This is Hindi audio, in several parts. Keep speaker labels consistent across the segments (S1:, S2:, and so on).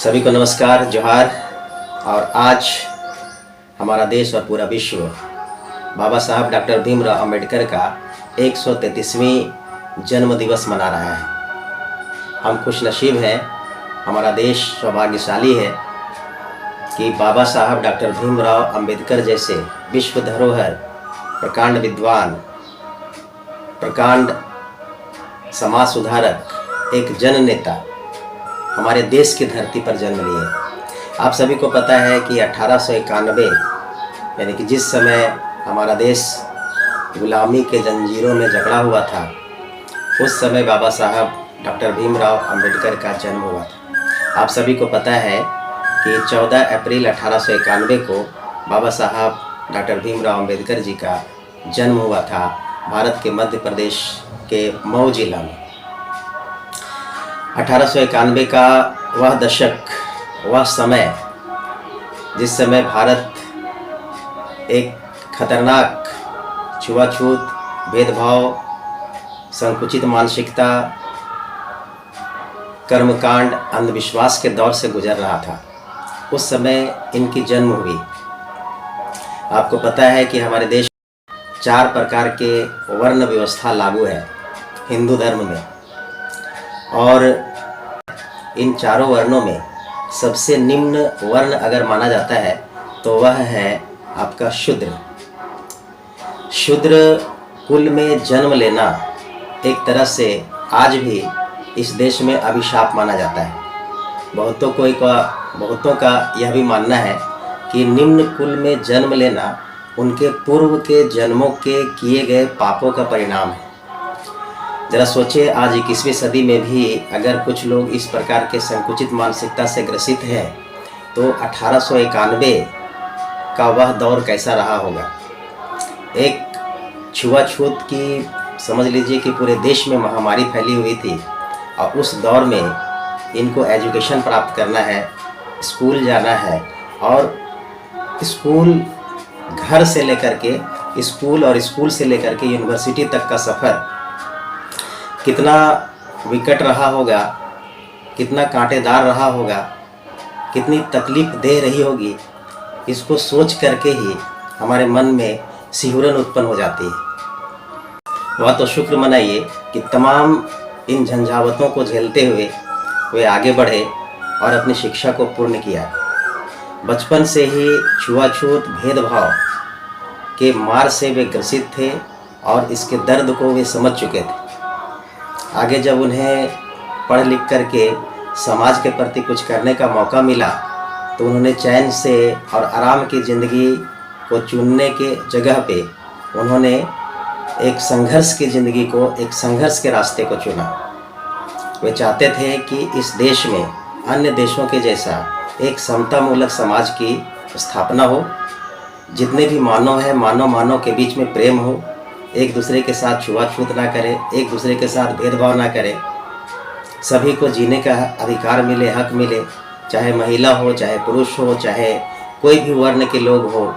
S1: सभी को नमस्कार, जोहार। और आज हमारा देश और पूरा विश्व बाबा साहब डॉक्टर भीमराव अंबेडकर का 133वीं जन्म दिवस मना रहा है। हम खुशनसीब हैं, हमारा देश सौभाग्यशाली है कि बाबा साहब डॉक्टर भीमराव अंबेडकर जैसे विश्व धरोहर, प्रकांड विद्वान, प्रकांड समाज सुधारक, एक जन नेता हमारे देश की धरती पर जन्म लिए। आप सभी को पता है कि 1891 यानी कि जिस समय हमारा देश गुलामी के जंजीरों में जकड़ा हुआ था, उस समय बाबा साहब डॉक्टर भीमराव अंबेडकर का जन्म हुआ था। आप सभी को पता है कि 14 अप्रैल 1891 को बाबा साहब डॉक्टर भीमराव अंबेडकर जी का जन्म हुआ था भारत के मध्य प्रदेश के मऊ जिला में। 1891 का वह दशक, वह समय जिस समय भारत एक खतरनाक छुआछूत, भेदभाव, संकुचित मानसिकता, कर्मकांड, अंधविश्वास के दौर से गुजर रहा था, उस समय इनकी जन्म हुई। आपको पता है कि हमारे देश 4 प्रकार के वर्ण व्यवस्था लागू है हिंदू धर्म में, और इन चारों वर्णों में सबसे निम्न वर्ण अगर माना जाता है तो वह है आपका शूद्र। शूद्र कुल में जन्म लेना एक तरह से आज भी इस देश में अभिशाप माना जाता है। बहुतों का यह भी मानना है कि निम्न कुल में जन्म लेना उनके पूर्व के जन्मों के किए गए पापों का परिणाम है। जरा सोचिए, आज 21वीं सदी में भी अगर कुछ लोग इस प्रकार के संकुचित मानसिकता से ग्रसित हैं तो 1891 का वह दौर कैसा रहा होगा। एक छुआछूत की समझ लीजिए कि पूरे देश में महामारी फैली हुई थी, और उस दौर में इनको एजुकेशन प्राप्त करना है, स्कूल जाना है, और स्कूल घर से लेकर के स्कूल और स्कूल से लेकर के यूनिवर्सिटी तक का सफ़र कितना विकट रहा होगा, कितना कांटेदार रहा होगा, कितनी तकलीफ दे रही होगी, इसको सोच करके ही हमारे मन में सिहरन उत्पन्न हो जाती है। वह तो शुक्र मनाइए कि तमाम इन झंझावतों को झेलते हुए वे आगे बढ़े और अपनी शिक्षा को पूर्ण किया। बचपन से ही छुआछूत, भेदभाव के मार से वे ग्रसित थे और इसके दर्द को वे समझ चुके थे। आगे जब उन्हें पढ़ लिख करके समाज के प्रति कुछ करने का मौका मिला तो उन्होंने चैन से और आराम की ज़िंदगी को चुनने के जगह पे उन्होंने एक संघर्ष की ज़िंदगी को, एक संघर्ष के रास्ते को चुना। वे चाहते थे कि इस देश में अन्य देशों के जैसा एक समतामूलक समाज की स्थापना हो, जितने भी मानव हैं, मानव के बीच में प्रेम हो, एक दूसरे के साथ छुआछूत ना करें, एक दूसरे के साथ भेदभाव ना करें, सभी को जीने का अधिकार मिले, हक मिले, चाहे महिला हो, चाहे पुरुष हो, चाहे कोई भी वर्ण के लोग हो,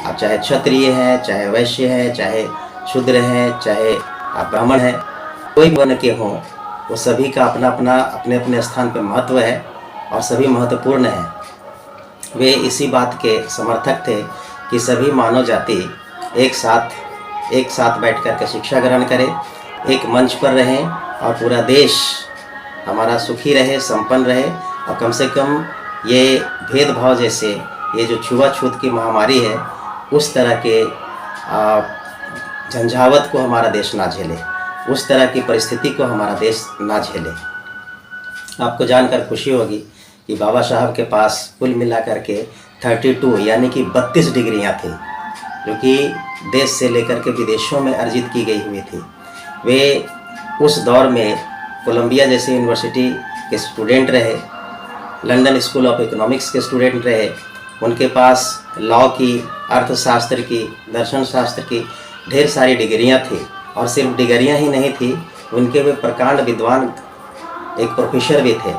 S1: आप चाहे क्षत्रिय हैं, चाहे वैश्य हैं, चाहे शूद्र हैं, चाहे आप ब्राह्मण हैं, कोई भी वर्ण के हों, वो सभी का अपना अपना अपने अपने स्थान पर महत्व है और सभी महत्वपूर्ण हैं। वे इसी बात के समर्थक थे कि सभी मानव जाति एक साथ बैठ कर के शिक्षा ग्रहण करें, एक मंच पर रहें और पूरा देश हमारा सुखी रहे, संपन्न रहे, और कम से कम ये भेदभाव जैसे ये जो छुआछूत की महामारी है, उस तरह के झंझावत को हमारा देश ना झेले, उस तरह की परिस्थिति को हमारा देश ना झेले। आपको जानकर खुशी होगी कि बाबा साहब के पास कुल मिलाकर के 32 यानी कि 32 डिग्रियाँ थी, जो कि देश से लेकर के विदेशों में अर्जित की गई हुई थी। वे उस दौर में कोलंबिया जैसे यूनिवर्सिटी के स्टूडेंट रहे, लंदन स्कूल ऑफ इकोनॉमिक्स के स्टूडेंट रहे। उनके पास लॉ की, अर्थशास्त्र की, दर्शन शास्त्र की ढेर सारी डिग्रियां थी, और सिर्फ डिग्रियां ही नहीं थी, उनके वे प्रकांड विद्वान, एक प्रोफेसर भी थे।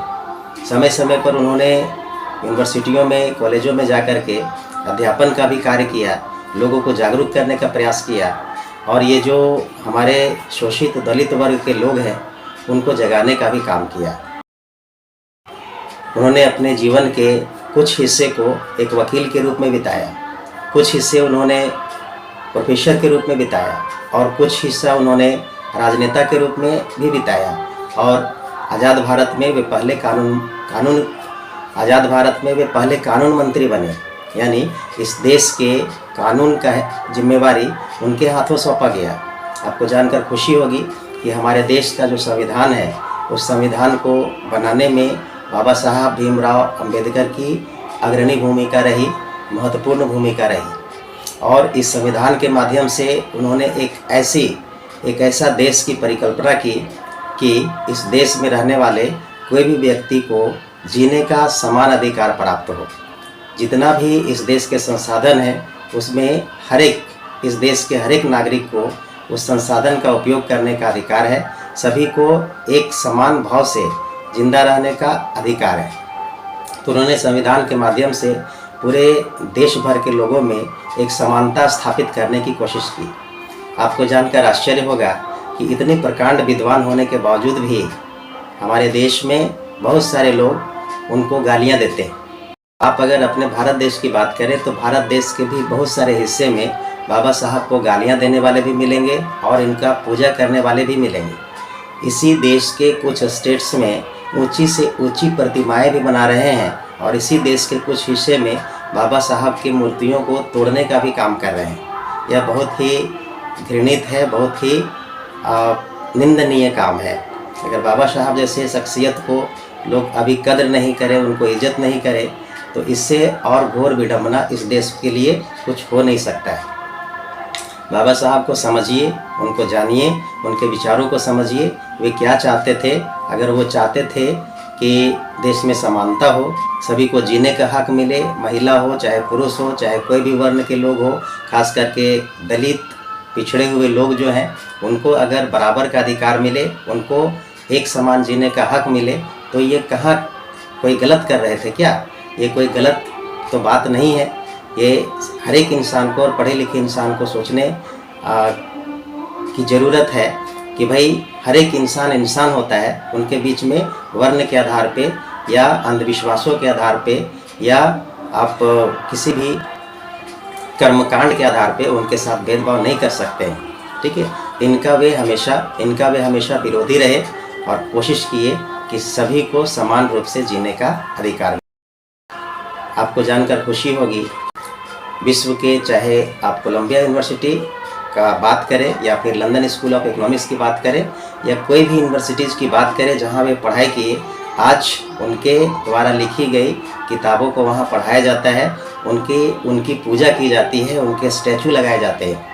S1: समय समय पर उन्होंने यूनिवर्सिटियों में, कॉलेजों में जाकर के अध्यापन का भी कार्य किया, लोगों को जागरूक करने का प्रयास किया, और ये जो हमारे शोषित दलित वर्ग के लोग हैं उनको जगाने का भी काम किया। उन्होंने अपने जीवन के कुछ हिस्से को एक वकील के रूप में बिताया, कुछ हिस्से उन्होंने प्रोफेसर के रूप में बिताया और कुछ हिस्सा उन्होंने राजनेता के रूप में भी बिताया। और आज़ाद भारत में वे पहले आज़ाद भारत में वे पहले कानून मंत्री बने, यानी इस देश के कानून का जिम्मेवारी उनके हाथों सौंपा गया। आपको जानकर खुशी होगी कि हमारे देश का जो संविधान है, उस संविधान को बनाने में बाबा साहब भीमराव अंबेडकर की अग्रणी भूमिका रही, महत्वपूर्ण भूमिका रही। और इस संविधान के माध्यम से उन्होंने एक ऐसा देश की परिकल्पना की कि इस देश में रहने वाले कोई भी व्यक्ति को जीने का समान अधिकार प्राप्त हो। जितना भी इस देश के संसाधन है, उसमें इस देश के हर एक नागरिक को उस संसाधन का उपयोग करने का अधिकार है। सभी को एक समान भाव से जिंदा रहने का अधिकार है। तो उन्होंने संविधान के माध्यम से पूरे देश भर के लोगों में एक समानता स्थापित करने की कोशिश की। आपको जानकर आश्चर्य होगा कि इतने प्रकांड विद्वान होने के बावजूद भी हमारे देश में बहुत सारे लोग उनको गालियां देते हैं। आप अगर अपने भारत देश की बात करें तो भारत देश के भी बहुत सारे हिस्से में बाबा साहब को गालियां देने वाले भी मिलेंगे और इनका पूजा करने वाले भी मिलेंगे। इसी देश के कुछ स्टेट्स में ऊंची से ऊंची प्रतिमाएं भी बना रहे हैं और इसी देश के कुछ हिस्से में बाबा साहब की मूर्तियों को तोड़ने का भी काम कर रहे हैं। यह बहुत ही घृणित है, बहुत ही निंदनीय काम है। अगर बाबा साहब जैसे शख्सियत को लोग अभी कद्र नहीं करें, उनको इज्जत नहीं करें, तो इससे और घोर विडंबना इस देश के लिए कुछ हो नहीं सकता है। बाबा साहब को समझिए, उनको जानिए, उनके विचारों को समझिए, वे क्या चाहते थे। अगर वो चाहते थे कि देश में समानता हो, सभी को जीने का हक मिले, महिला हो चाहे पुरुष हो चाहे कोई भी वर्ण के लोग हो, खास करके दलित पिछड़े हुए लोग जो हैं उनको अगर बराबर का अधिकार मिले, उनको एक समान जीने का हक मिले, तो ये कहाँ कोई गलत कर रहे थे क्या? ये कोई गलत तो बात नहीं है। ये हर एक इंसान को और पढ़े लिखे इंसान को सोचने की ज़रूरत है कि भाई हर एक इंसान होता है। उनके बीच में वर्ण के आधार पे या अंधविश्वासों के आधार पे या आप किसी भी कर्मकांड के आधार पे उनके साथ भेदभाव नहीं कर सकते हैं, ठीक है। इनका वे हमेशा विरोधी रहे और कोशिश किए कि सभी को समान रूप से जीने का अधिकार मिले। आपको जानकर खुशी होगी, विश्व के चाहे आप कोलंबिया यूनिवर्सिटी का बात करें या फिर लंदन स्कूल ऑफ इकोनॉमिक्स की बात करें या कोई भी यूनिवर्सिटीज़ की बात करें जहां वे पढ़ाई किए, आज उनके द्वारा लिखी गई किताबों को वहां पढ़ाया जाता है, उनकी पूजा की जाती है, उनके स्टैचू लगाए जाते हैं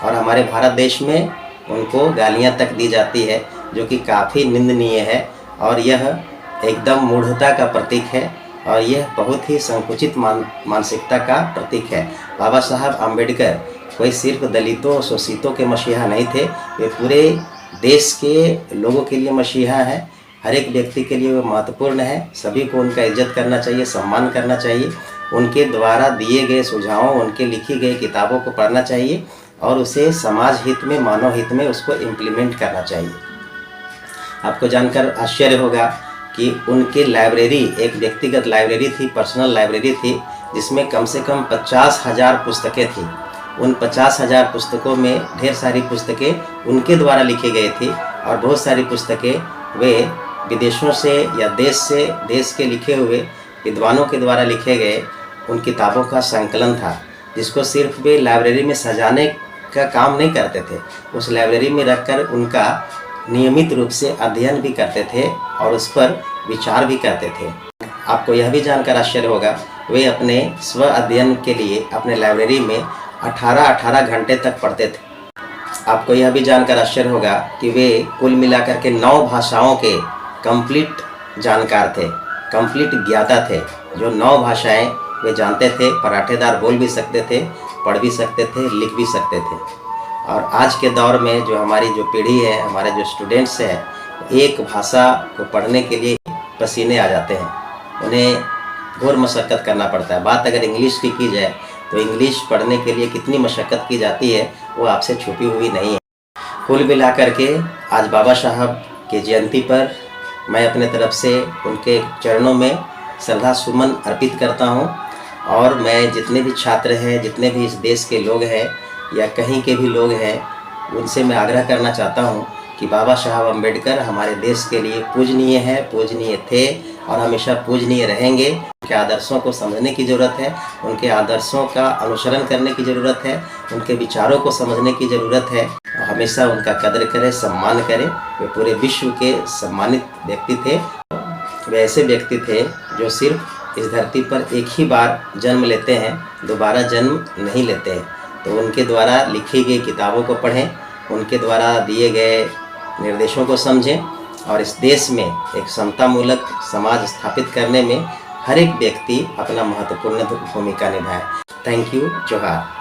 S1: और हमारे भारत देश में उनको गालियां तक दी जाती है, जो कि काफ़ी निंदनीय है और यह एकदम मूढ़ता का प्रतीक है और यह बहुत ही संकुचित मानसिकता का प्रतीक है। बाबा साहब अम्बेडकर कोई सिर्फ दलितों और शोषितों के मसीहा नहीं थे, वे पूरे देश के लोगों के लिए मसीहा हैं। हर एक व्यक्ति के लिए वो महत्वपूर्ण है। सभी को उनका इज्जत करना चाहिए, सम्मान करना चाहिए। उनके द्वारा दिए गए सुझावों, उनके लिखी गई किताबों को पढ़ना चाहिए और उसे समाज हित में, मानव हित में उसको इम्प्लीमेंट करना चाहिए। आपको जानकर आश्चर्य होगा कि उनकी लाइब्रेरी एक व्यक्तिगत लाइब्रेरी थी, पर्सनल लाइब्रेरी थी, जिसमें कम से कम 50,000 पुस्तकें थी। उन 50,000 पुस्तकों में ढेर सारी पुस्तकें उनके द्वारा लिखी गई थी और बहुत सारी पुस्तकें वे विदेशों से या देश के लिखे हुए विद्वानों के द्वारा लिखे गए उन किताबों का संकलन था, जिसको सिर्फ वे लाइब्रेरी में सजाने का काम नहीं करते थे, उस लाइब्रेरी में रखकर उनका नियमित रूप से अध्ययन भी करते थे और उस पर विचार भी करते थे। आपको यह भी जानकर आश्चर्य होगा, वे अपने स्व अध्ययन के लिए अपने लाइब्रेरी में 18 घंटे तक पढ़ते थे। आपको यह भी जानकर आश्चर्य होगा कि वे कुल मिलाकर के 9 भाषाओं के कंप्लीट जानकार थे, कंप्लीट ज्ञाता थे। जो 9 भाषाएं वे जानते थे, पराठेदार बोल भी सकते थे, पढ़ भी सकते थे, लिख भी सकते थे। और आज के दौर में जो हमारी जो पीढ़ी है, हमारे जो स्टूडेंट्स हैं, एक भाषा को पढ़ने के लिए पसीने आ जाते हैं, उन्हें घोर मशक्क़त करना पड़ता है। बात अगर इंग्लिश की जाए तो इंग्लिश पढ़ने के लिए कितनी मशक्क़त की जाती है वो आपसे छुपी हुई नहीं है। कुल मिलाकर के आज बाबा साहब की जयंती पर मैं अपने तरफ से उनके चरणों में श्रद्धा सुमन अर्पित करता हूँ। और मैं जितने भी छात्र हैं, जितने भी इस देश के लोग हैं या कहीं के भी लोग हैं, उनसे मैं आग्रह करना चाहता हूँ कि बाबा साहब अम्बेडकर हमारे देश के लिए पूजनीय हैं, पूजनीय थे और हमेशा पूजनीय रहेंगे। उनके आदर्शों को समझने की ज़रूरत है, उनके आदर्शों का अनुसरण करने की ज़रूरत है, उनके विचारों को समझने की ज़रूरत है। हमेशा उनका कदर करें, सम्मान करें। वे पूरे विश्व के सम्मानित व्यक्ति थे। वे ऐसे व्यक्ति थे जो सिर्फ इस धरती पर एक ही बार जन्म लेते हैं, दोबारा जन्म नहीं लेते हैं। तो उनके द्वारा लिखी गई किताबों को पढ़ें, उनके द्वारा दिए गए निर्देशों को समझें और इस देश में एक समतामूलक समाज स्थापित करने में हर एक व्यक्ति अपना महत्वपूर्ण भूमिका निभाए। Thank you. जोहार।